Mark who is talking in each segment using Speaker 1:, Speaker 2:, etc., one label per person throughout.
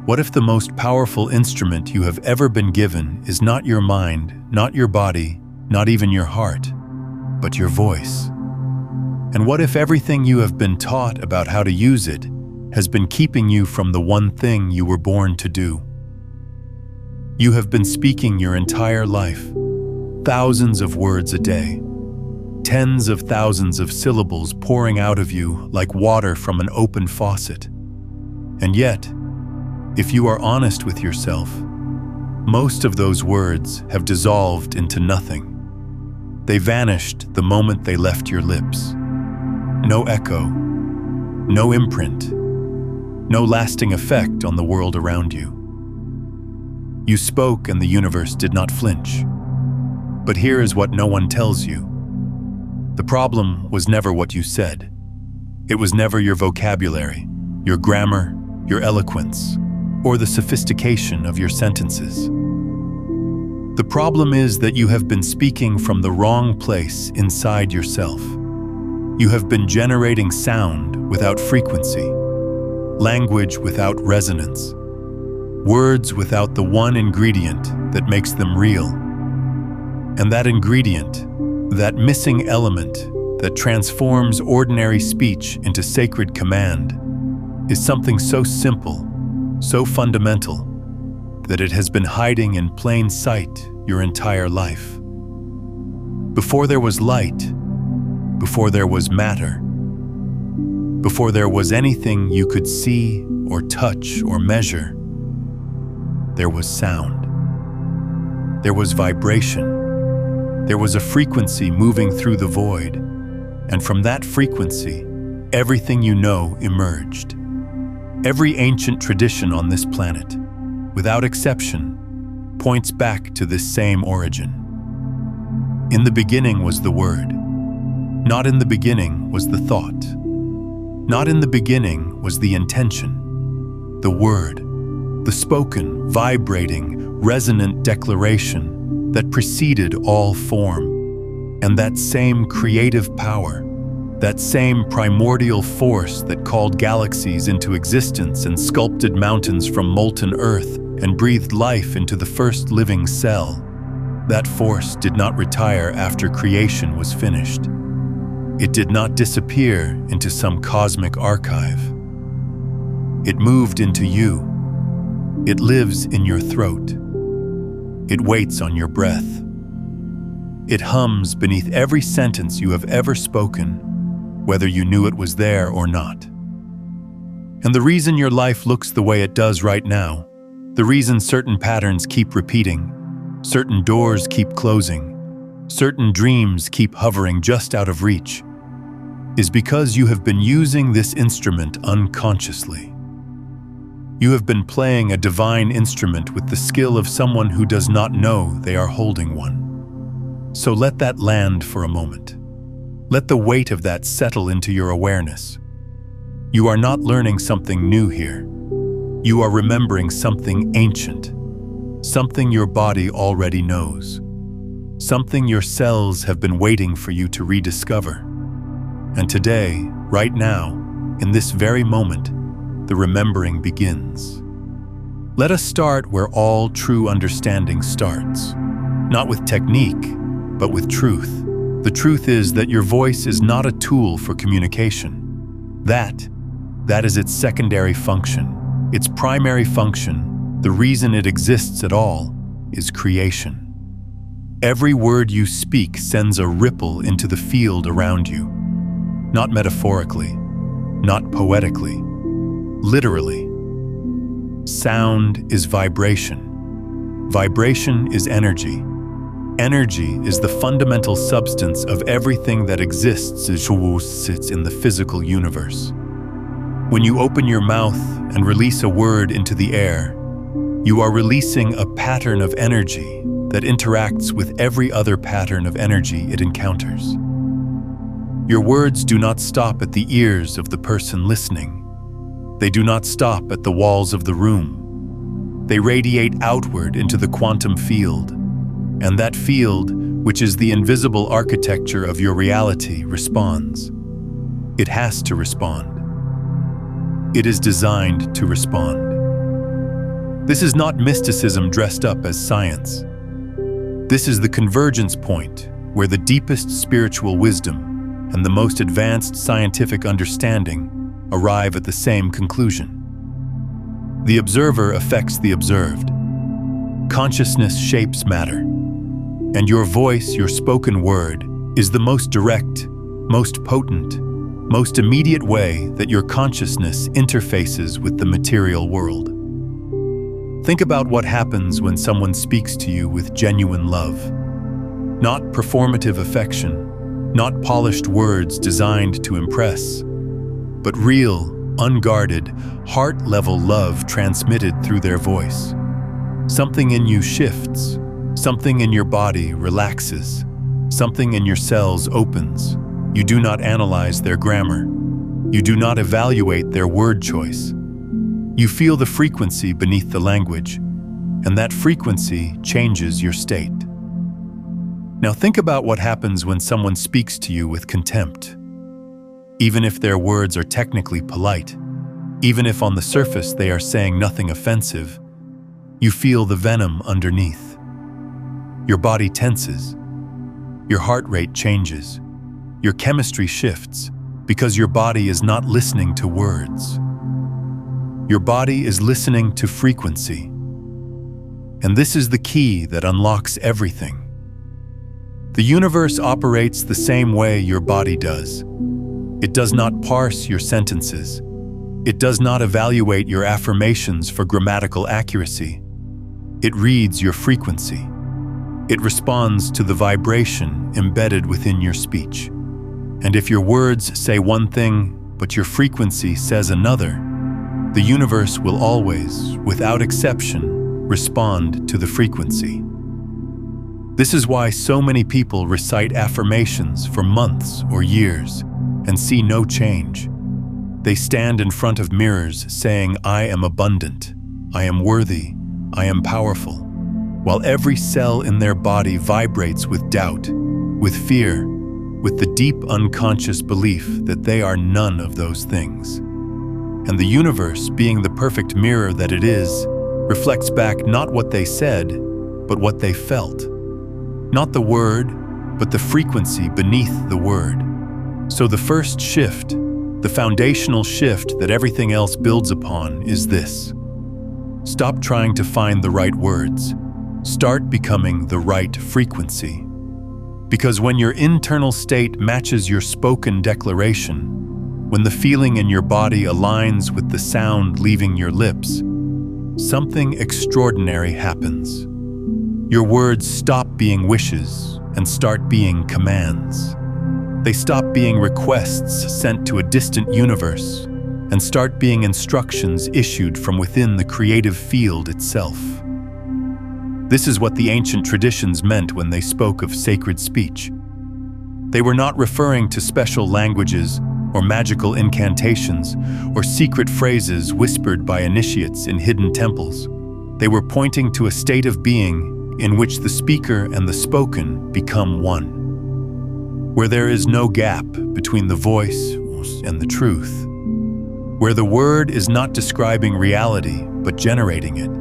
Speaker 1: What if the most powerful instrument you have ever been given is not your mind, not your body, not even your heart, but your voice? And what if everything you have been taught about how to use it has been keeping you from the one thing you were born to do? You have been speaking your entire life, thousands of words a day, tens of thousands of syllables pouring out of you like water from an open faucet. And yet, if you are honest with yourself, most of those words have dissolved into nothing. They vanished the moment they left your lips. No echo, no imprint, no lasting effect on the world around you. You spoke and the universe did not flinch. But here is what no one tells you. The problem was never what you said. It was never your vocabulary, your grammar, your eloquence, or the sophistication of your sentences. The problem is that you have been speaking from the wrong place inside yourself. You have been generating sound without frequency, language without resonance, words without the one ingredient that makes them real. And that ingredient, that missing element that transforms ordinary speech into sacred command, is something so simple, so fundamental, that it has been hiding in plain sight your entire life. Before there was light, before there was matter, before there was anything you could see or touch or measure, there was sound. There was vibration. There was a frequency moving through the void, and from that frequency, everything you know emerged. Every ancient tradition on this planet, without exception, points back to this same origin. In the beginning was the Word. Not in the beginning was the thought. Not in the beginning was the intention. The Word, the spoken, vibrating, resonant declaration that preceded all form. And that same creative power, that same primordial force that called galaxies into existence and sculpted mountains from molten earth and breathed life into the first living cell, that force did not retire after creation was finished. It did not disappear into some cosmic archive. It moved into you. It lives in your throat. It waits on your breath. It hums beneath every sentence you have ever spoken, whether you knew it was there or not. And the reason your life looks the way it does right now, the reason certain patterns keep repeating, certain doors keep closing, certain dreams keep hovering just out of reach, is because you have been using this instrument unconsciously. You have been playing a divine instrument with the skill of someone who does not know they are holding one. So let that land for a moment. Let the weight of that settle into your awareness. You are not learning something new here. You are remembering something ancient, something your body already knows, something your cells have been waiting for you to rediscover. And today, right now, in this very moment, the remembering begins. Let us start where all true understanding starts, not with technique, but with truth. The truth is that your voice is not a tool for communication. That is its secondary function. Its primary function, the reason it exists at all, is creation. Every word you speak sends a ripple into the field around you. Not metaphorically, not poetically, literally. Sound is vibration. Vibration is energy. Energy is the fundamental substance of everything that exists sits in the physical universe. When you open your mouth and release a word into the air, you are releasing a pattern of energy that interacts with every other pattern of energy it encounters. Your words do not stop at the ears of the person listening. They do not stop at the walls of the room. They radiate outward into the quantum field. And that field, which is the invisible architecture of your reality, responds. It has to respond. It is designed to respond. This is not mysticism dressed up as science. This is the convergence point where the deepest spiritual wisdom and the most advanced scientific understanding arrive at the same conclusion. The observer affects the observed. Consciousness shapes matter. And your voice, your spoken word, is the most direct, most potent, most immediate way that your consciousness interfaces with the material world. Think about what happens when someone speaks to you with genuine love. Not performative affection, not polished words designed to impress, but real, unguarded, heart-level love transmitted through their voice. Something in you shifts, something in your body relaxes, something in your cells opens. You do not analyze their grammar. You do not evaluate their word choice. You feel the frequency beneath the language, and that frequency changes your state. Now think about what happens when someone speaks to you with contempt. Even if their words are technically polite, even if on the surface they are saying nothing offensive, you feel the venom underneath. Your body tenses. Your heart rate changes. Your chemistry shifts because your body is not listening to words. Your body is listening to frequency. And this is the key that unlocks everything. The universe operates the same way your body does. It does not parse your sentences. It does not evaluate your affirmations for grammatical accuracy. It reads your frequency. It responds to the vibration embedded within your speech. And if your words say one thing, but your frequency says another, the universe will always, without exception, respond to the frequency. This is why so many people recite affirmations for months or years and see no change. They stand in front of mirrors saying, "I am abundant, I am worthy, I am powerful," while every cell in their body vibrates with doubt, with fear, with the deep unconscious belief that they are none of those things. And the universe, being the perfect mirror that it is, reflects back not what they said, but what they felt. Not the word, but the frequency beneath the word. So the first shift, the foundational shift that everything else builds upon, is this. Stop trying to find the right words. Start becoming the right frequency. Because when your internal state matches your spoken declaration, when the feeling in your body aligns with the sound leaving your lips, something extraordinary happens. Your words stop being wishes and start being commands. They stop being requests sent to a distant universe and start being instructions issued from within the creative field itself. This is what the ancient traditions meant when they spoke of sacred speech. They were not referring to special languages or magical incantations or secret phrases whispered by initiates in hidden temples. They were pointing to a state of being in which the speaker and the spoken become one, where there is no gap between the voice and the truth, where the word is not describing reality but generating it.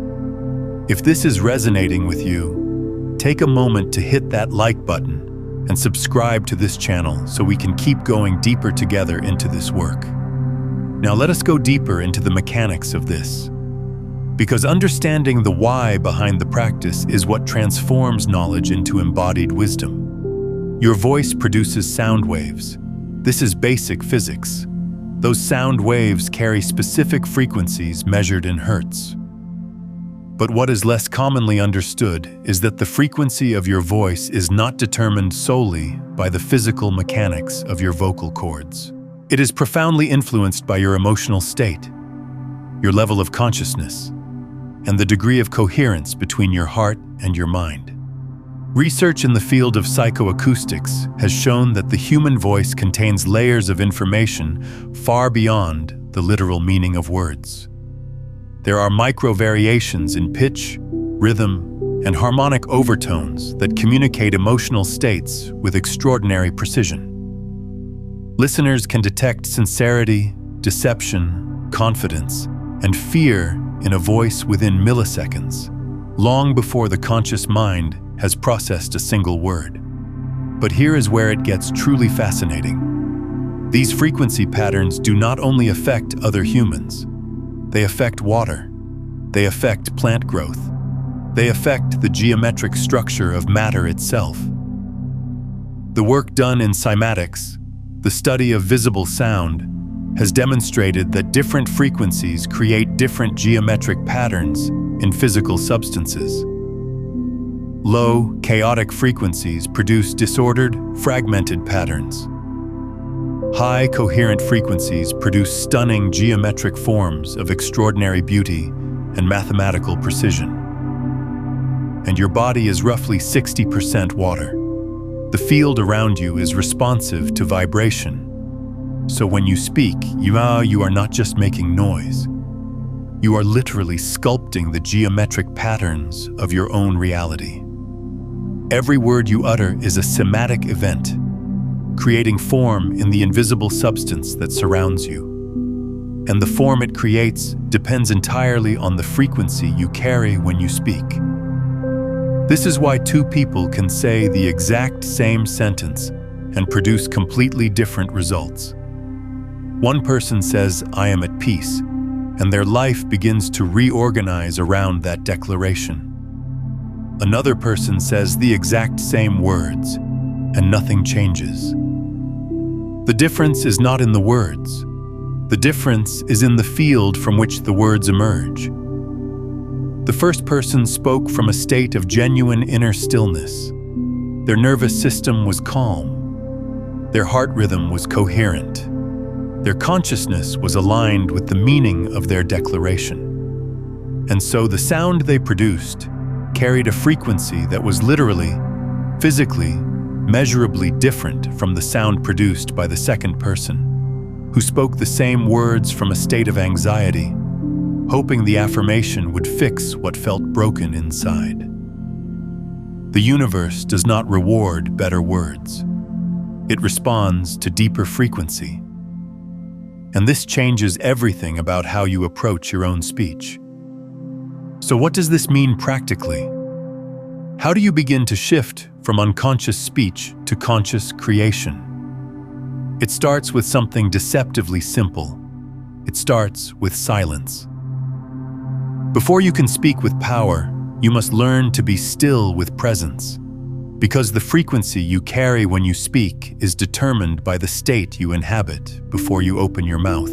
Speaker 1: If this is resonating with you, take a moment to hit that like button and subscribe to this channel so we can keep going deeper together into this work. Now let us go deeper into the mechanics of this. Because understanding the why behind the practice is what transforms knowledge into embodied wisdom. Your voice produces sound waves. This is basic physics. Those sound waves carry specific frequencies measured in hertz. But what is less commonly understood is that the frequency of your voice is not determined solely by the physical mechanics of your vocal cords. It is profoundly influenced by your emotional state, your level of consciousness, and the degree of coherence between your heart and your mind. Research in the field of psychoacoustics has shown that the human voice contains layers of information far beyond the literal meaning of words. There are micro-variations in pitch, rhythm, and harmonic overtones that communicate emotional states with extraordinary precision. Listeners can detect sincerity, deception, confidence, and fear in a voice within milliseconds, long before the conscious mind has processed a single word. But here is where it gets truly fascinating. These frequency patterns do not only affect other humans. They affect water. They affect plant growth. They affect the geometric structure of matter itself. The work done in cymatics, the study of visible sound, has demonstrated that different frequencies create different geometric patterns in physical substances. Low, chaotic frequencies produce disordered, fragmented patterns. High, coherent frequencies produce stunning geometric forms of extraordinary beauty and mathematical precision. And your body is roughly 60% water. The field around you is responsive to vibration. So when you speak, you are not just making noise. You are literally sculpting the geometric patterns of your own reality. Every word you utter is a somatic event, creating form in the invisible substance that surrounds you. And the form it creates depends entirely on the frequency you carry when you speak. This is why two people can say the exact same sentence and produce completely different results. One person says, "I am at peace," and their life begins to reorganize around that declaration. Another person says the exact same words, and nothing changes. The difference is not in the words. The difference is in the field from which the words emerge. The first person spoke from a state of genuine inner stillness. Their nervous system was calm. Their heart rhythm was coherent. Their consciousness was aligned with the meaning of their declaration. And so the sound they produced carried a frequency that was literally, physically, measurably different from the sound produced by the second person, who spoke the same words from a state of anxiety, hoping the affirmation would fix what felt broken inside. The universe does not reward better words. It responds to deeper frequency. And this changes everything about how you approach your own speech. So what does this mean practically? How do you begin to shift from unconscious speech to conscious creation? It starts with something deceptively simple. It starts with silence. Before you can speak with power, you must learn to be still with presence, because the frequency you carry when you speak is determined by the state you inhabit before you open your mouth.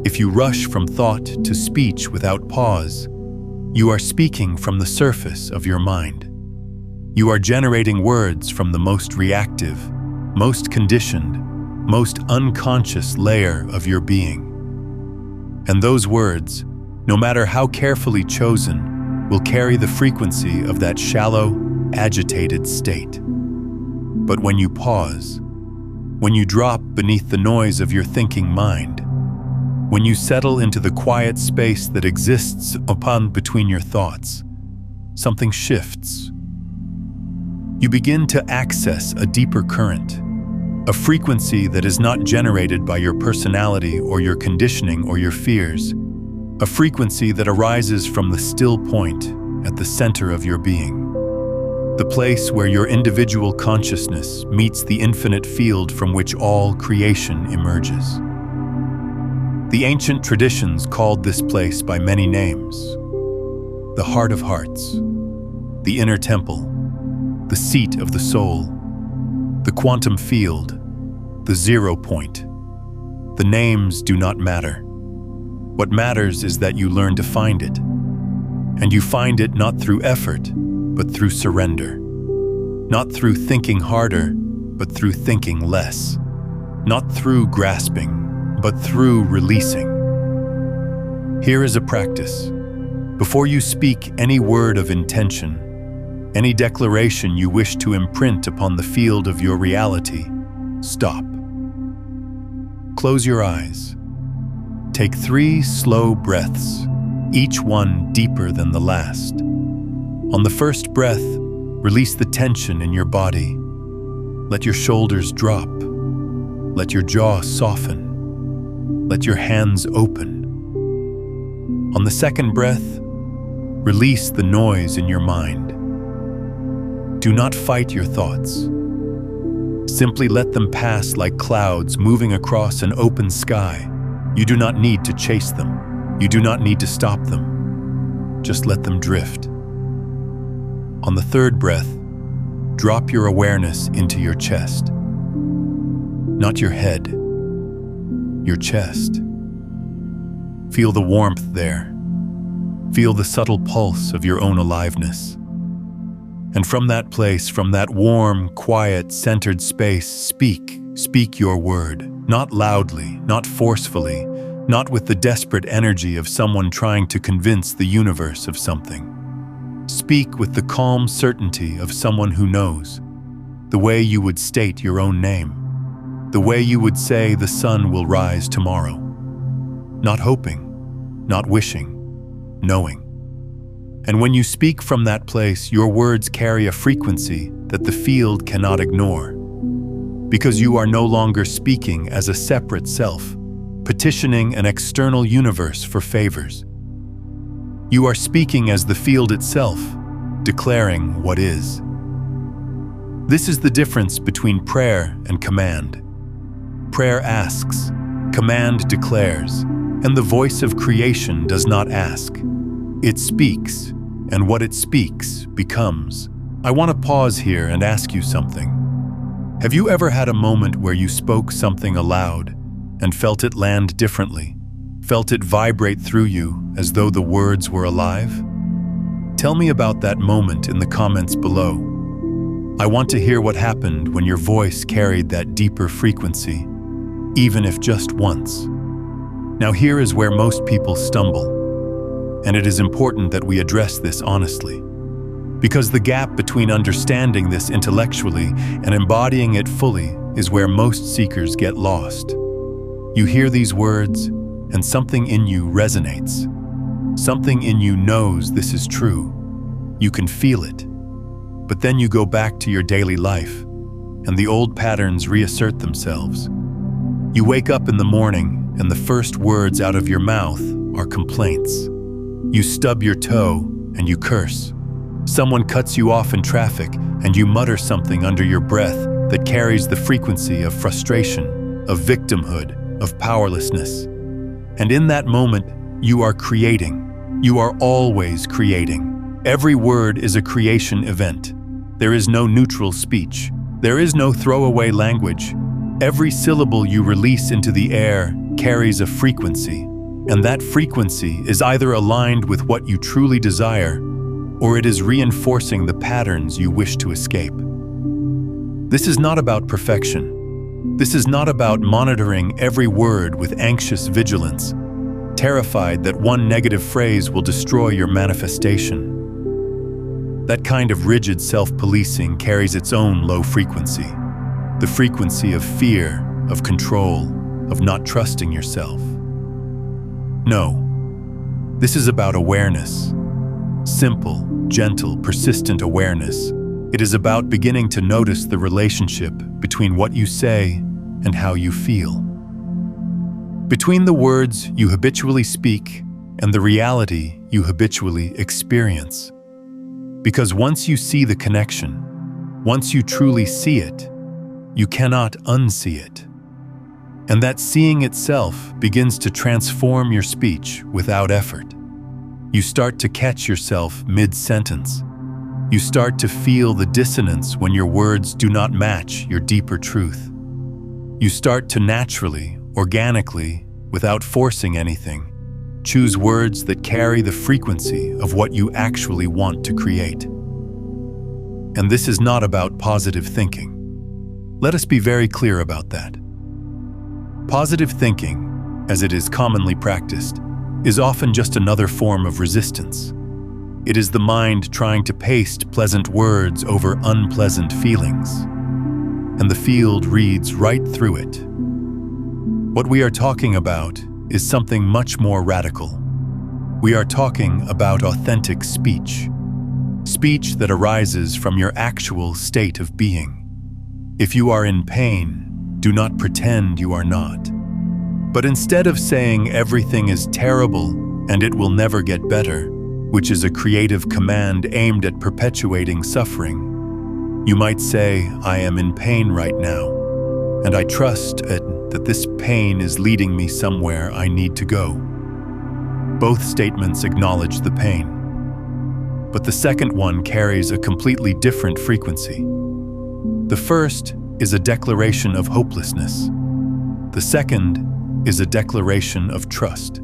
Speaker 1: If you rush from thought to speech without pause, you are speaking from the surface of your mind. You are generating words from the most reactive, most conditioned, most unconscious layer of your being. And those words, no matter how carefully chosen, will carry the frequency of that shallow, agitated state. But when you pause, when you drop beneath the noise of your thinking mind, when you settle into the quiet space that exists between your thoughts, something shifts. You begin to access a deeper current, a frequency that is not generated by your personality or your conditioning or your fears, a frequency that arises from the still point at the center of your being, the place where your individual consciousness meets the infinite field from which all creation emerges. The ancient traditions called this place by many names: the heart of hearts, the inner temple, the seat of the soul, the quantum field, the 0 point. The names do not matter. What matters is that you learn to find it. And you find it not through effort, but through surrender. Not through thinking harder, but through thinking less. Not through grasping, but through releasing. Here is a practice. Before you speak any word of intention, any declaration you wish to imprint upon the field of your reality, stop. Close your eyes. Take 3 slow breaths, each one deeper than the last. On the first breath, release the tension in your body. Let your shoulders drop. Let your jaw soften. Let your hands open. On the second breath, release the noise in your mind. Do not fight your thoughts. Simply let them pass like clouds moving across an open sky. You do not need to chase them. You do not need to stop them. Just let them drift. On the third breath, drop your awareness into your chest. Not your head, your chest. Feel the warmth there. Feel the subtle pulse of your own aliveness. And from that place, from that warm, quiet, centered space, speak your word. Not loudly, not forcefully, not with the desperate energy of someone trying to convince the universe of something. Speak with the calm certainty of someone who knows, the way you would state your own name, the way you would say the sun will rise tomorrow. Not hoping, not wishing, knowing. And when you speak from that place, your words carry a frequency that the field cannot ignore. Because you are no longer speaking as a separate self, petitioning an external universe for favors. You are speaking as the field itself, declaring what is. This is the difference between prayer and command. Prayer asks, command declares, and the voice of creation does not ask. It speaks, and what it speaks becomes. I want to pause here and ask you something. Have you ever had a moment where you spoke something aloud and felt it land differently? Felt it vibrate through you as though the words were alive? Tell me about that moment in the comments below. I want to hear what happened when your voice carried that deeper frequency, even if just once. Now here is where most people stumble, and it is important that we address this honestly. Because the gap between understanding this intellectually and embodying it fully is where most seekers get lost. You hear these words, and something in you resonates. Something in you knows this is true. You can feel it. But then you go back to your daily life, and the old patterns reassert themselves. You wake up in the morning, and the first words out of your mouth are complaints. You stub your toe, and you curse. Someone cuts you off in traffic, and you mutter something under your breath that carries the frequency of frustration, of victimhood, of powerlessness. And in that moment, you are creating. You are always creating. Every word is a creation event. There is no neutral speech. There is no throwaway language. Every syllable you release into the air carries a frequency, and that frequency is either aligned with what you truly desire, or it is reinforcing the patterns you wish to escape. This is not about perfection. This is not about monitoring every word with anxious vigilance, terrified that one negative phrase will destroy your manifestation. That kind of rigid self-policing carries its own low frequency, the frequency of fear, of control, of not trusting yourself. No, this is about awareness. Simple, gentle, persistent awareness. It is about beginning to notice the relationship between what you say and how you feel. Between the words you habitually speak and the reality you habitually experience. Because once you see the connection, once you truly see it, you cannot unsee it. And that seeing itself begins to transform your speech without effort. You start to catch yourself mid-sentence. You start to feel the dissonance when your words do not match your deeper truth. You start to naturally, organically, without forcing anything, choose words that carry the frequency of what you actually want to create. And this is not about positive thinking. Let us be very clear about that. Positive thinking, as it is commonly practiced, is often just another form of resistance. It is the mind trying to paste pleasant words over unpleasant feelings, and the field reads right through it. What we are talking about is something much more radical. We are talking about authentic speech. Speech that arises from your actual state of being. If you are in pain, do not pretend you are not. But instead of saying everything is terrible, and it will never get better, which is a creative command aimed at perpetuating suffering. You might say, I am in pain right now, and I trust that this pain is leading me somewhere I need to go. Both statements acknowledge the pain, but the second one carries a completely different frequency. The first is a declaration of hopelessness. The second is a declaration of trust.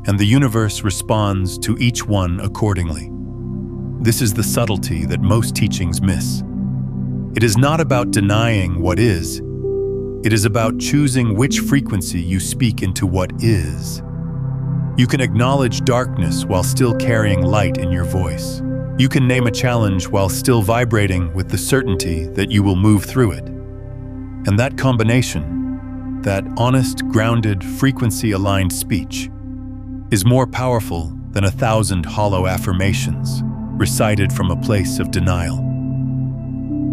Speaker 1: And the universe responds to each one accordingly. This is the subtlety that most teachings miss. It is not about denying what is. It is about choosing which frequency you speak into what is. You can acknowledge darkness while still carrying light in your voice. You can name a challenge while still vibrating with the certainty that you will move through it. And that combination, that honest, grounded, frequency-aligned speech, is more powerful than 1,000 hollow affirmations recited from a place of denial.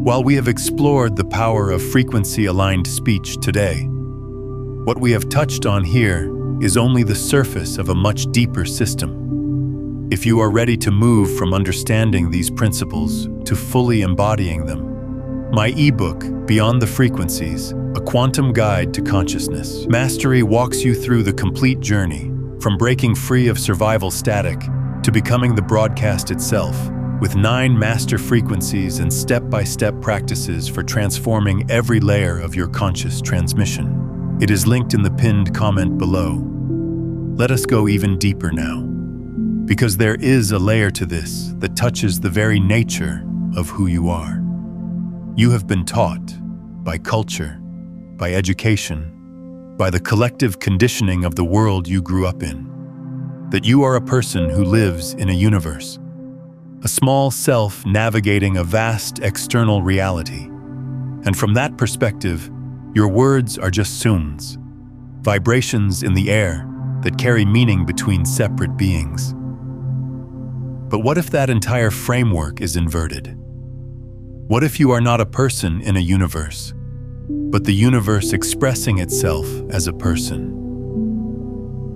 Speaker 1: While we have explored the power of frequency-aligned speech today, what we have touched on here is only the surface of a much deeper system. If you are ready to move from understanding these principles to fully embodying them, my ebook, Beyond the Frequencies, A Quantum Guide to Consciousness Mastery, walks you through the complete journey from breaking free of survival static to becoming the broadcast itself, with 9 master frequencies and step-by-step practices for transforming every layer of your conscious transmission. It is linked in the pinned comment below. Let us go even deeper now, because there is a layer to this that touches the very nature of who you are. You have been taught, by culture, by education, by the collective conditioning of the world you grew up in, that you are a person who lives in a universe, a small self navigating a vast external reality. And from that perspective, your words are just sounds, vibrations in the air that carry meaning between separate beings. But what if that entire framework is inverted? What if you are not a person in a universe, but the universe expressing itself as a person?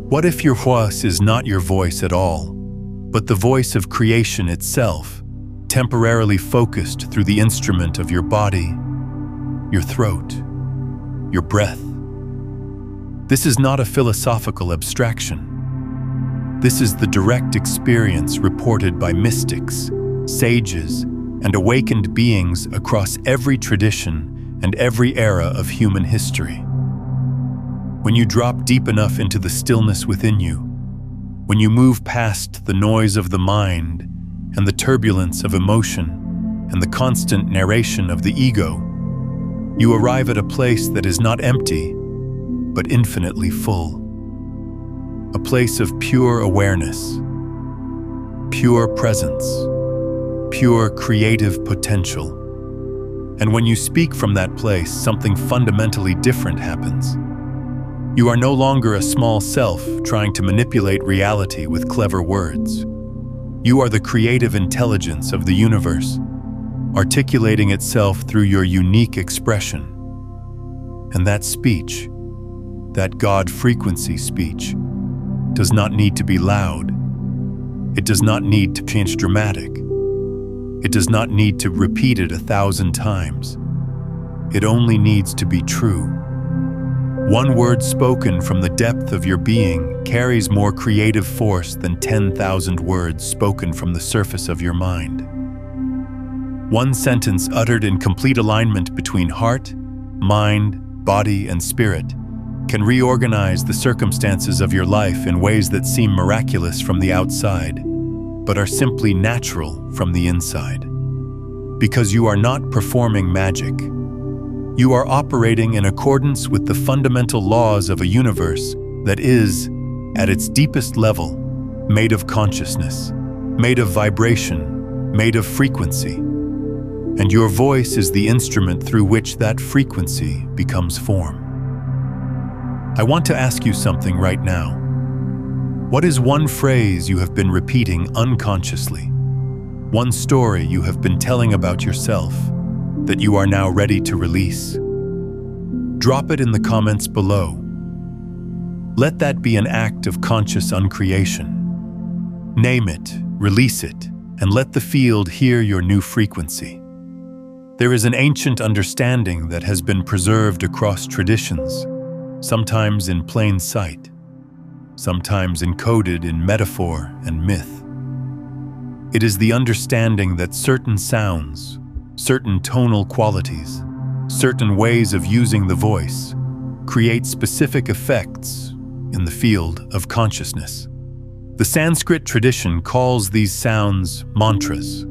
Speaker 1: What if your voice is not your voice at all, but the voice of creation itself, temporarily focused through the instrument of your body, your throat, your breath? This is not a philosophical abstraction. This is the direct experience reported by mystics, sages, and awakened beings across every tradition and every era of human history. When you drop deep enough into the stillness within you, when you move past the noise of the mind and the turbulence of emotion and the constant narration of the ego, you arrive at a place that is not empty, but infinitely full. A place of pure awareness, pure presence, pure creative potential. And when you speak from that place, something fundamentally different happens. You are no longer a small self trying to manipulate reality with clever words. You are the creative intelligence of the universe, articulating itself through your unique expression. And that speech, that God frequency speech, does not need to be loud. It does not need to change dramatic. It does not need to repeat it 1,000 times. It only needs to be true. One word spoken from the depth of your being carries more creative force than 10,000 words spoken from the surface of your mind. One sentence uttered in complete alignment between heart, mind, body, and spirit can reorganize the circumstances of your life in ways that seem miraculous from the outside, but are simply natural from the inside. Because you are not performing magic. You are operating in accordance with the fundamental laws of a universe that is, at its deepest level, made of consciousness, made of vibration, made of frequency. And your voice is the instrument through which that frequency becomes form. I want to ask you something right now. What is one phrase you have been repeating unconsciously? One story you have been telling about yourself that you are now ready to release? Drop it in the comments below. Let that be an act of conscious uncreation. Name it, release it, and let the field hear your new frequency. There is an ancient understanding that has been preserved across traditions, sometimes in plain sight, sometimes encoded in metaphor and myth. It is the understanding that certain sounds, certain tonal qualities, certain ways of using the voice create specific effects in the field of consciousness. The Sanskrit tradition calls these sounds mantras,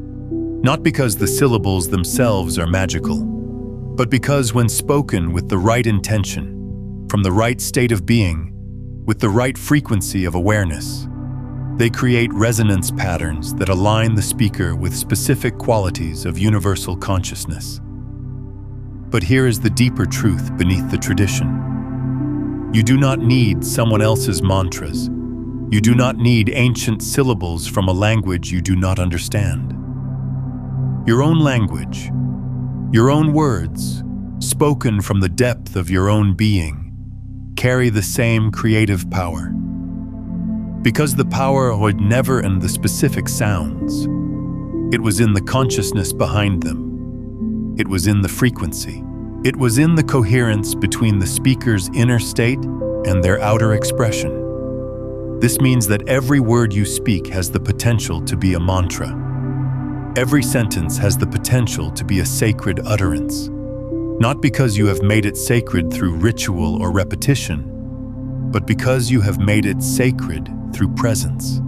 Speaker 1: not because the syllables themselves are magical, but because when spoken with the right intention, from the right state of being, with the right frequency of awareness, they create resonance patterns that align the speaker with specific qualities of universal consciousness. But here is the deeper truth beneath the tradition. You do not need someone else's mantras. You do not need ancient syllables from a language you do not understand. Your own language, your own words, spoken from the depth of your own being, carry the same creative power. Because the power was never in the specific sounds. It was in the consciousness behind them. It was in the frequency. It was in the coherence between the speaker's inner state and their outer expression. This means that every word you speak has the potential to be a mantra. Every sentence has the potential to be a sacred utterance. Not because you have made it sacred through ritual or repetition, but because you have made it sacred through presence,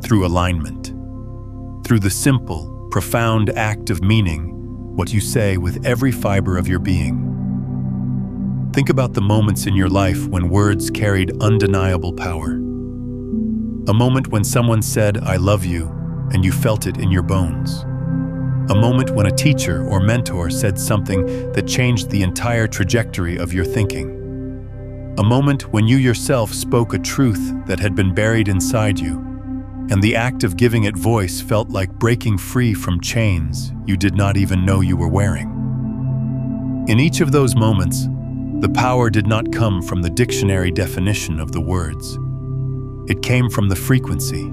Speaker 1: through alignment, through the simple, profound act of meaning what you say with every fiber of your being. Think about the moments in your life when words carried undeniable power. A moment when someone said, "I love you," and you felt it in your bones. A moment when a teacher or mentor said something that changed the entire trajectory of your thinking. A moment when you yourself spoke a truth that had been buried inside you, and the act of giving it voice felt like breaking free from chains you did not even know you were wearing. In each of those moments, the power did not come from the dictionary definition of the words. It came from the frequency.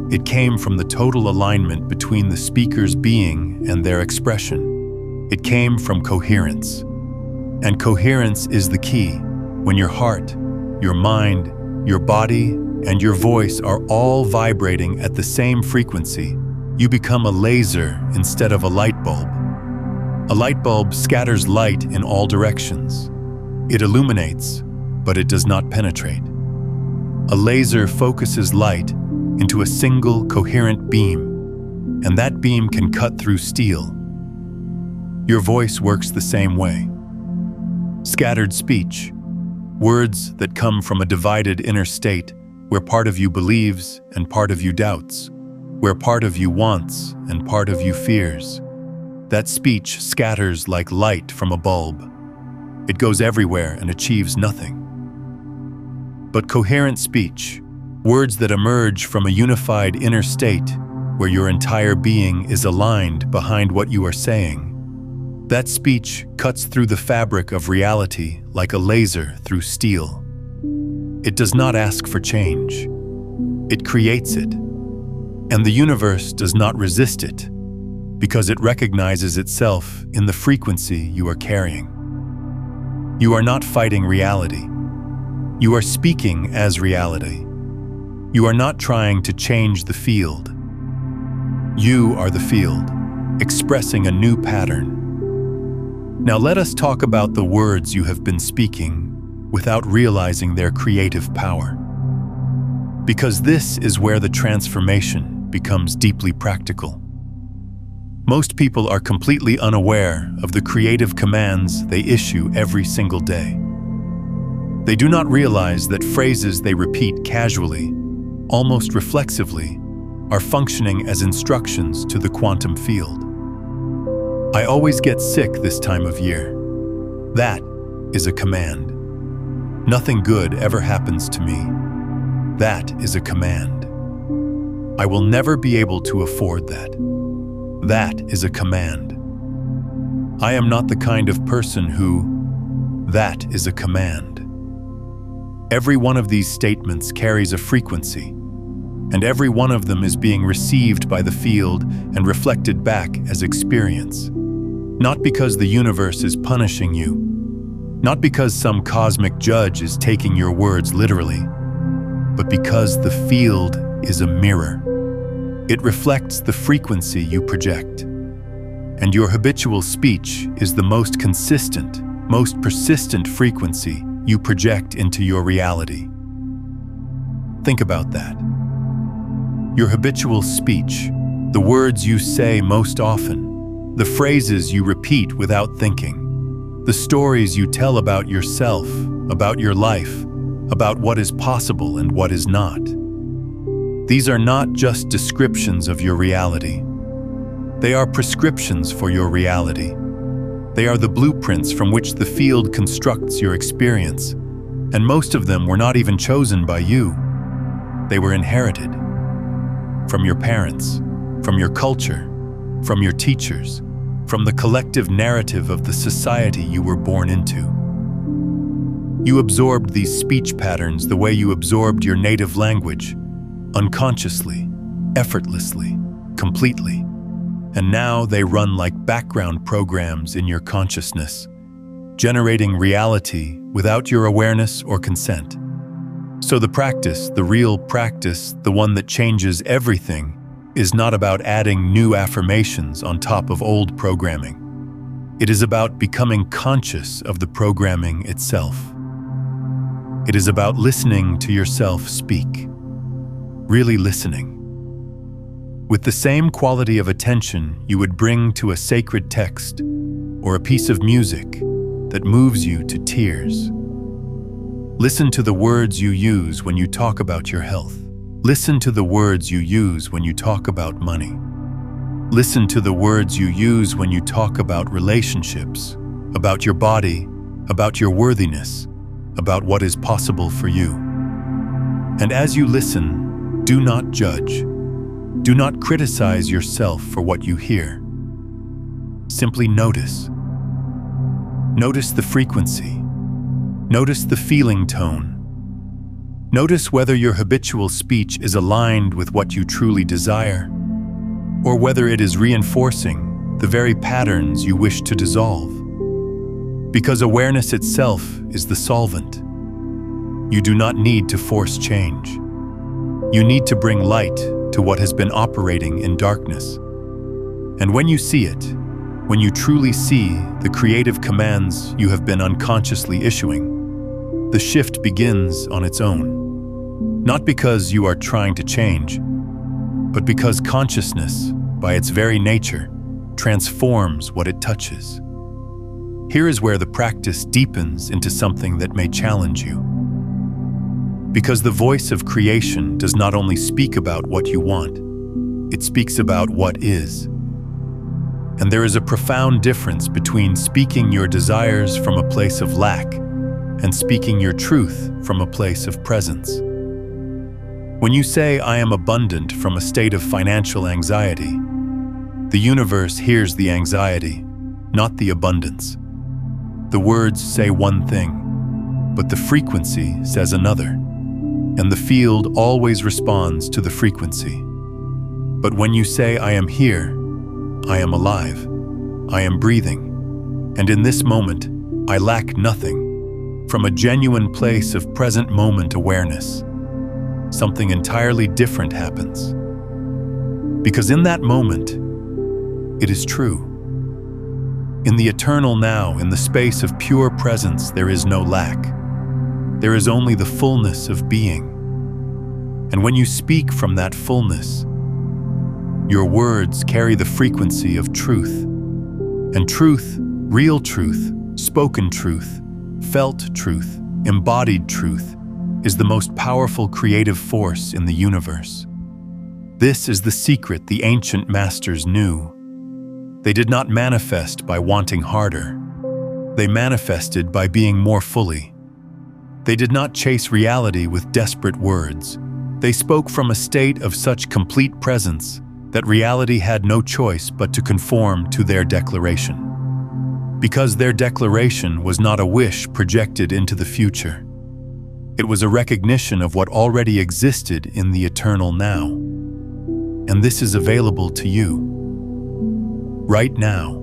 Speaker 1: It came from the total alignment between the speaker's being and their expression. It came from coherence. And coherence is the key. When your heart, your mind, your body, and your voice are all vibrating at the same frequency, you become a laser instead of a light bulb. A light bulb scatters light in all directions. It illuminates, but it does not penetrate. A laser focuses light into a single coherent beam, and that beam can cut through steel. Your voice works the same way. Scattered speech, words that come from a divided inner state where part of you believes and part of you doubts, where part of you wants and part of you fears. That speech scatters like light from a bulb. It goes everywhere and achieves nothing. But coherent speech, words that emerge from a unified inner state where your entire being is aligned behind what you are saying, that speech cuts through the fabric of reality like a laser through steel. It does not ask for change. It creates it. And the universe does not resist it because it recognizes itself in the frequency you are carrying. You are not fighting reality. You are speaking as reality. You are not trying to change the field. You are the field, expressing a new pattern. Now let us talk about the words you have been speaking without realizing their creative power. Because this is where the transformation becomes deeply practical. Most people are completely unaware of the creative commands they issue every single day. They do not realize that phrases they repeat casually, almost reflexively, are functioning as instructions to the quantum field. I always get sick this time of year. That is a command. Nothing good ever happens to me. That is a command. I will never be able to afford that. That is a command. I am not the kind of person who... That is a command. Every one of these statements carries a frequency, and every one of them is being received by the field and reflected back as experience. Not because the universe is punishing you, not because some cosmic judge is taking your words literally, but because the field is a mirror. It reflects the frequency you project. And your habitual speech is the most consistent, most persistent frequency you project into your reality. Think about that. Your habitual speech, the words you say most often, the phrases you repeat without thinking, the stories you tell about yourself, about your life, about what is possible and what is not. These are not just descriptions of your reality. They are prescriptions for your reality. They are the blueprints from which the field constructs your experience, and most of them were not even chosen by you. They were inherited from your parents, from your culture, from your teachers, from the collective narrative of the society you were born into. You absorbed these speech patterns the way you absorbed your native language, unconsciously, effortlessly, completely. And now they run like background programs in your consciousness, generating reality without your awareness or consent. So the practice, the real practice, the one that changes everything, is not about adding new affirmations on top of old programming. It is about becoming conscious of the programming itself. It is about listening to yourself speak, really listening. With the same quality of attention you would bring to a sacred text or a piece of music that moves you to tears. Listen to the words you use when you talk about your health. Listen to the words you use when you talk about money. Listen to the words you use when you talk about relationships, about your body, about your worthiness, about what is possible for you. And as you listen, do not judge. Do not criticize yourself for what you hear. Simply notice. Notice the frequency. Notice the feeling tone. Notice whether your habitual speech is aligned with what you truly desire, or whether it is reinforcing the very patterns you wish to dissolve. Because awareness itself is the solvent. You do not need to force change. You need to bring light to what has been operating in darkness. And when you see it, when you truly see the creative commands you have been unconsciously issuing, the shift begins on its own. Not because you are trying to change, but because consciousness, by its very nature, transforms what it touches. Here is where the practice deepens into something that may challenge you. Because the voice of creation does not only speak about what you want, it speaks about what is. And there is a profound difference between speaking your desires from a place of lack and speaking your truth from a place of presence. When you say, "I am abundant" from a state of financial anxiety, the universe hears the anxiety, not the abundance. The words say one thing, but the frequency says another, and the field always responds to the frequency. But when you say, "I am here, I am alive, I am breathing, and in this moment, I lack nothing," from a genuine place of present moment awareness, something entirely different happens. Because in that moment, it is true. In the eternal now, in the space of pure presence, there is no lack. There is only the fullness of being. And when you speak from that fullness, your words carry the frequency of truth. And truth, real truth, spoken truth, felt truth, embodied truth, is the most powerful creative force in the universe. This is the secret the ancient masters knew. They did not manifest by wanting harder. They manifested by being more fully. They did not chase reality with desperate words. They spoke from a state of such complete presence that reality had no choice but to conform to their declaration. Because their declaration was not a wish projected into the future. It was a recognition of what already existed in the eternal now. And this is available to you, right now.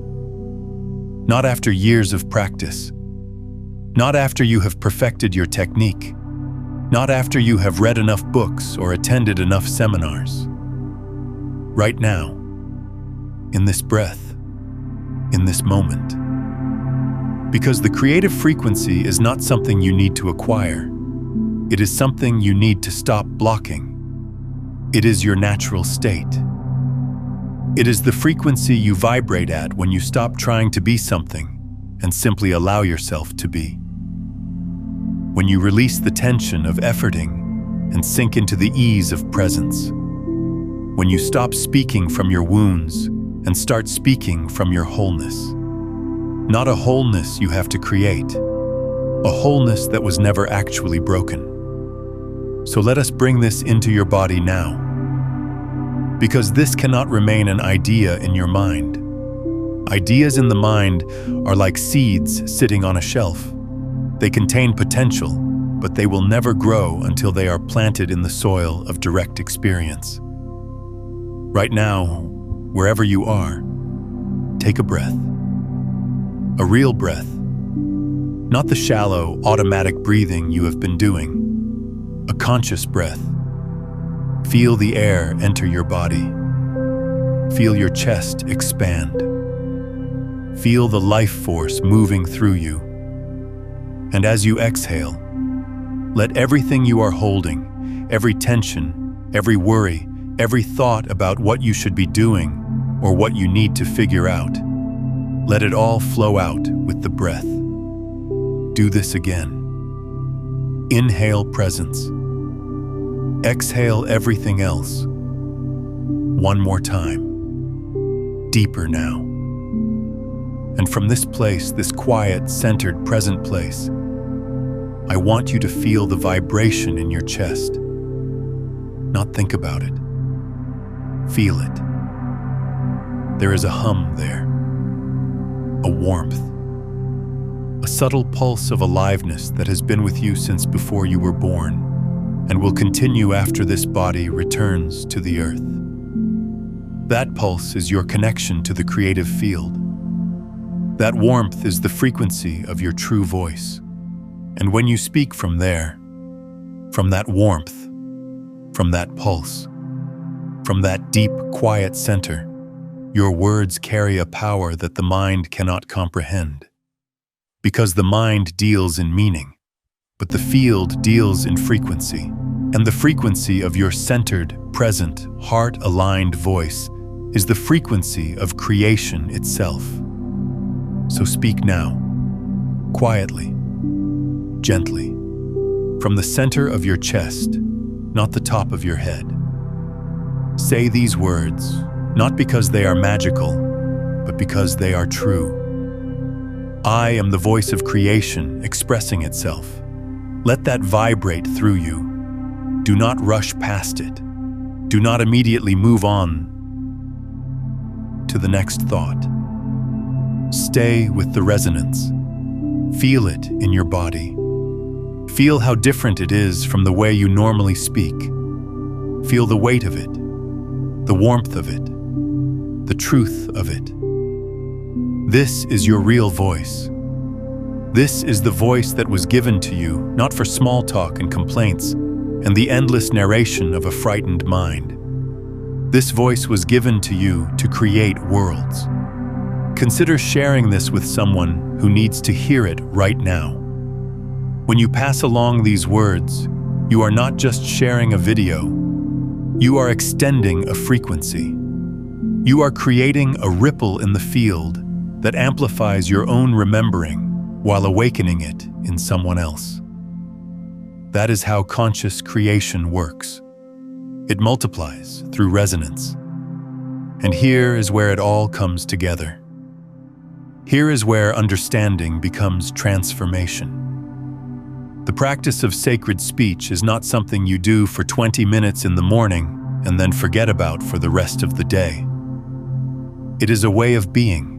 Speaker 1: Not after years of practice. Not after you have perfected your technique. Not after you have read enough books or attended enough seminars. Right now, in this breath, in this moment. Because the creative frequency is not something you need to acquire. It is something you need to stop blocking. It is your natural state. It is the frequency you vibrate at when you stop trying to be something and simply allow yourself to be. When you release the tension of efforting and sink into the ease of presence. When you stop speaking from your wounds and start speaking from your wholeness. Not a wholeness you have to create, a wholeness that was never actually broken. So let us bring this into your body now. Because this cannot remain an idea in your mind. Ideas in the mind are like seeds sitting on a shelf. They contain potential, but they will never grow until they are planted in the soil of direct experience. Right now, wherever you are, take a breath. A real breath. Not the shallow, automatic breathing you have been doing. A conscious breath. Feel the air enter your body. Feel your chest expand. Feel the life force moving through you. And as you exhale, let everything you are holding, every tension, every worry, every thought about what you should be doing or what you need to figure out, let it all flow out with the breath. Do this again. Inhale presence. Exhale everything else. One more time. Deeper now. And from this place, this quiet, centered, present place, I want you to feel the vibration in your chest. Not think about it. Feel it. There is a hum there. A warmth. A subtle pulse of aliveness that has been with you since before you were born and will continue after this body returns to the earth. That pulse is your connection to the creative field. That warmth is the frequency of your true voice. And when you speak from there, from that warmth, from that pulse, from that deep, quiet center, your words carry a power that the mind cannot comprehend. Because the mind deals in meaning, but the field deals in frequency. And the frequency of your centered, present, heart-aligned voice is the frequency of creation itself. So speak now, quietly, gently, from the center of your chest, not the top of your head. Say these words, not because they are magical, but because they are true. I am the voice of creation expressing itself. Let that vibrate through you. Do not rush past it. Do not immediately move on to the next thought. Stay with the resonance. Feel it in your body. Feel how different it is from the way you normally speak. Feel the weight of it, the warmth of it, the truth of it. This is your real voice. This is the voice that was given to you, not for small talk and complaints, and the endless narration of a frightened mind. This voice was given to you to create worlds. Consider sharing this with someone who needs to hear it right now. When you pass along these words, you are not just sharing a video. You are extending a frequency. You are creating a ripple in the field that amplifies your own remembering while awakening it in someone else. That is how conscious creation works. It multiplies through resonance. And here is where it all comes together. Here is where understanding becomes transformation. The practice of sacred speech is not something you do for 20 minutes in the morning and then forget about for the rest of the day. It is a way of being.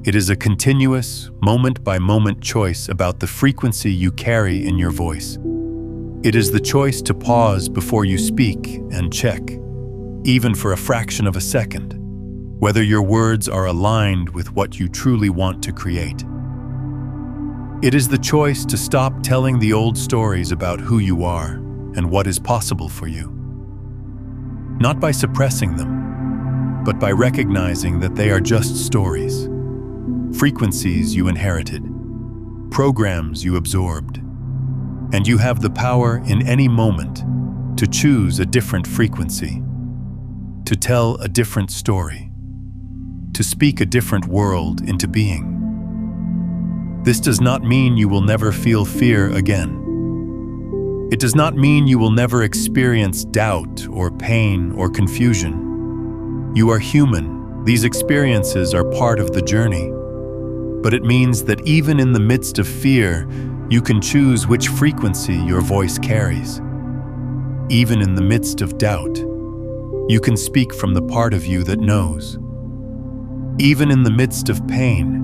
Speaker 1: It is a continuous, moment-by-moment choice about the frequency you carry in your voice It is the choice to pause before you speak and check, even for a fraction of a second, whether your words are aligned with what you truly want to create. It is the choice to stop telling the old stories about who you are and what is possible for you. Not by suppressing them, but by recognizing that they are just stories, frequencies you inherited, programs you absorbed, and you have the power in any moment to choose a different frequency, to tell a different story, to speak a different world into being. This does not mean you will never feel fear again. It does not mean you will never experience doubt or pain or confusion. You are human. These experiences are part of the journey. But it means that even in the midst of fear, you can choose which frequency your voice carries. Even in the midst of doubt, you can speak from the part of you that knows. Even in the midst of pain,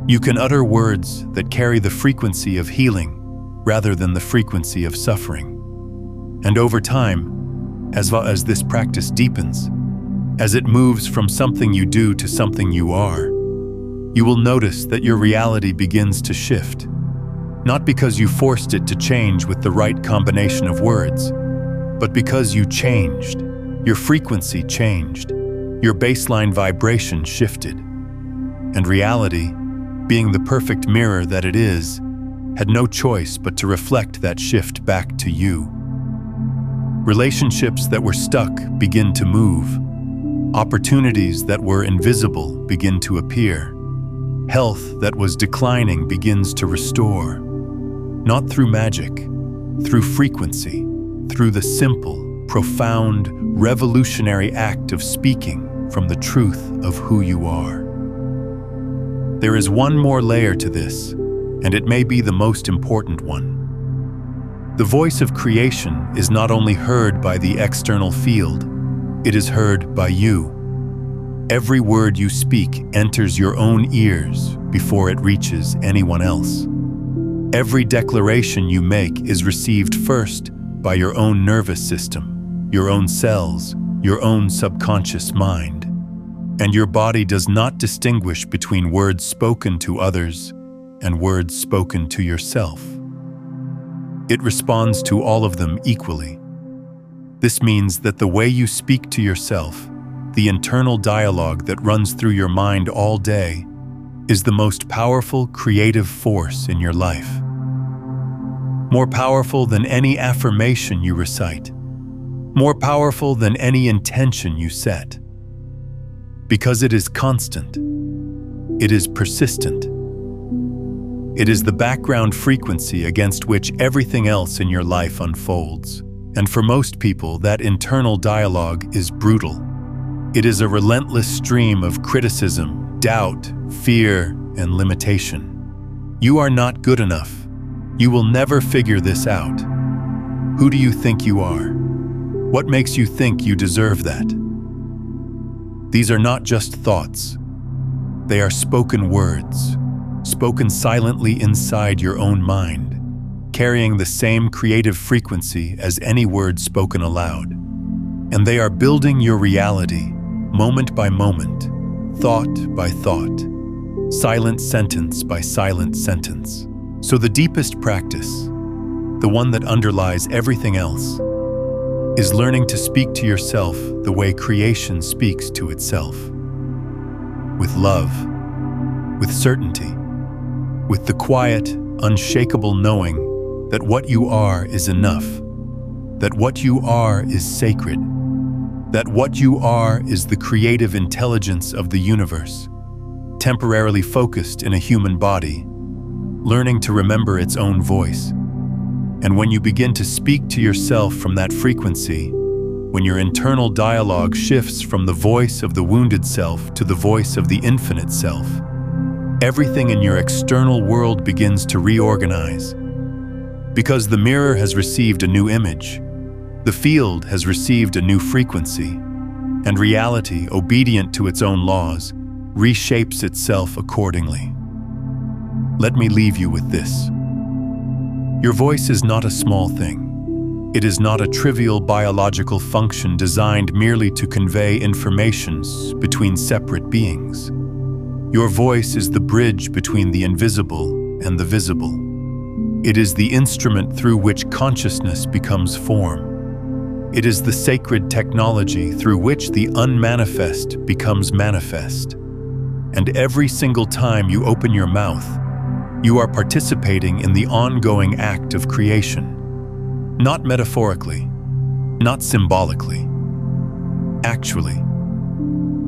Speaker 1: you can utter words that carry the frequency of healing rather than the frequency of suffering. And over time, as this practice deepens, as it moves from something you do to something you are, you will notice that your reality begins to shift, not because you forced it to change with the right combination of words, but because you changed, your frequency changed, your baseline vibration shifted, and reality, being the perfect mirror that it is, had no choice but to reflect that shift back to you. Relationships that were stuck begin to move. Opportunities that were invisible begin to appear. Health that was declining begins to restore. Not through magic, through frequency, through the simple, profound, revolutionary act of speaking from the truth of who you are. There is one more layer to this, and it may be the most important one. The voice of creation is not only heard by the external field, it is heard by you. Every word you speak enters your own ears before it reaches anyone else. Every declaration you make is received first by your own nervous system, your own cells, your own subconscious mind. And your body does not distinguish between words spoken to others and words spoken to yourself. It responds to all of them equally. This means that the way you speak to yourself, the internal dialogue that runs through your mind all day, is the most powerful creative force in your life. More powerful than any affirmation you recite. More powerful than any intention you set. Because it is constant. It is persistent. It is the background frequency against which everything else in your life unfolds. And for most people, that internal dialogue is brutal. It is a relentless stream of criticism, doubt, fear, and limitation. You are not good enough. You will never figure this out. Who do you think you are? What makes you think you deserve that? These are not just thoughts. They are spoken words, spoken silently inside your own mind, carrying the same creative frequency as any word spoken aloud. And they are building your reality, moment by moment, thought by thought, silent sentence by silent sentence. So the deepest practice, the one that underlies everything else, is learning to speak to yourself the way creation speaks to itself. With love, with certainty, with the quiet, unshakable knowing that what you are is enough, that what you are is sacred, that what you are is the creative intelligence of the universe, temporarily focused in a human body, learning to remember its own voice. And when you begin to speak to yourself from that frequency, when your internal dialogue shifts from the voice of the wounded self to the voice of the infinite self, everything in your external world begins to reorganize. Because the mirror has received a new image, the field has received a new frequency, and reality, obedient to its own laws, reshapes itself accordingly. Let me leave you with this. Your voice is not a small thing. It is not a trivial biological function designed merely to convey informations between separate beings. Your voice is the bridge between the invisible and the visible. It is the instrument through which consciousness becomes form. It is the sacred technology through which the unmanifest becomes manifest. And every single time you open your mouth, you are participating in the ongoing act of creation. Not metaphorically, not symbolically. Actually.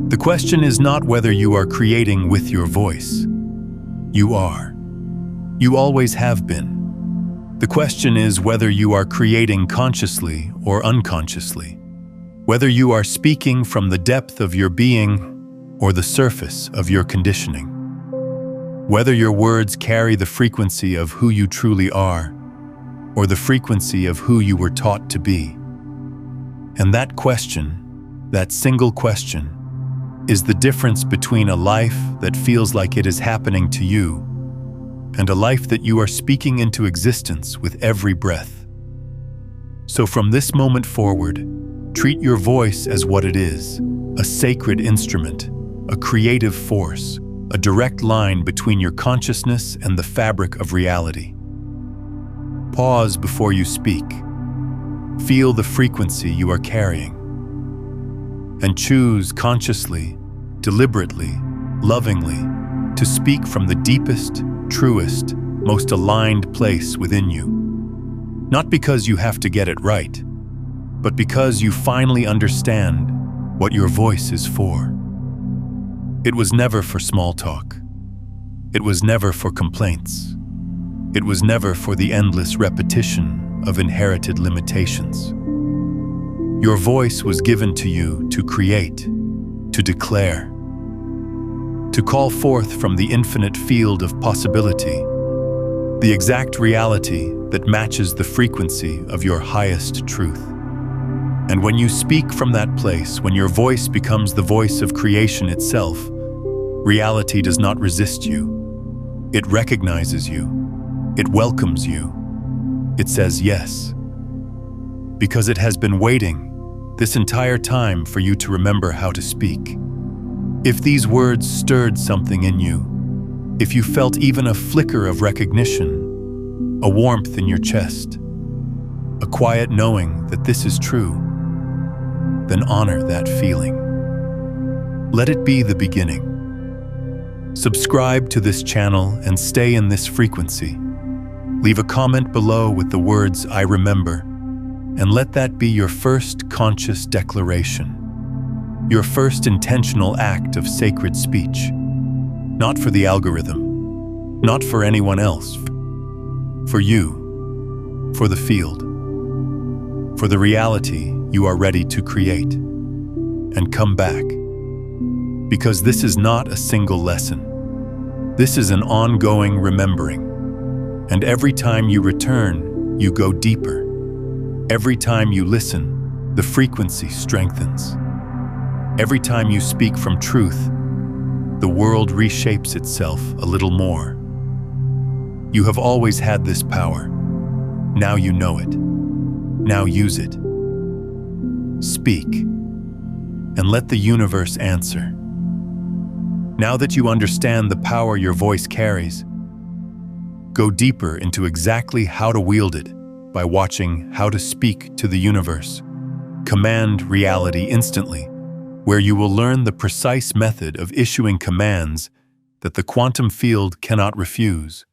Speaker 1: The question is not whether you are creating with your voice. You are. You always have been. The question is whether you are creating consciously or unconsciously. Whether you are speaking from the depth of your being or the surface of your conditioning. Whether your words carry the frequency of who you truly are or the frequency of who you were taught to be. And that question, that single question, is the difference between a life that feels like it is happening to you and a life that you are speaking into existence with every breath. So from this moment forward, treat your voice as what it is, a sacred instrument, a creative force, a direct line between your consciousness and the fabric of reality. Pause before you speak. Feel the frequency you are carrying. And choose consciously, deliberately, lovingly, to speak from the deepest, truest, most aligned place within you. Not because you have to get it right, but because you finally understand what your voice is for. It was never for small talk. It was never for complaints. It was never for the endless repetition of inherited limitations. Your voice was given to you to create, to declare, to call forth from the infinite field of possibility, the exact reality that matches the frequency of your highest truth. And when you speak from that place, when your voice becomes the voice of creation itself, reality does not resist you. It recognizes you. It welcomes you. It says yes. Because it has been waiting this entire time for you to remember how to speak. If these words stirred something in you, if you felt even a flicker of recognition, a warmth in your chest, a quiet knowing that this is true, then honor that feeling. Let it be the beginning. Subscribe to this channel and stay in this frequency. Leave a comment below with the words "I remember," and let that be your first conscious declaration, your first intentional act of sacred speech. Not for the algorithm, not for anyone else, for you, for the field, for the reality you are ready to create. And come back, because this is not a single lesson. This is an ongoing remembering. And every time you return, you go deeper. Every time you listen, the frequency strengthens. Every time you speak from truth, the world reshapes itself a little more. You have always had this power. Now you know it. Now use it. Speak, and let the universe answer. Now that you understand the power your voice carries, go deeper into exactly how to wield it by watching How to Speak to the Universe. Command Reality Instantly, where you will learn the precise method of issuing commands that the quantum field cannot refuse.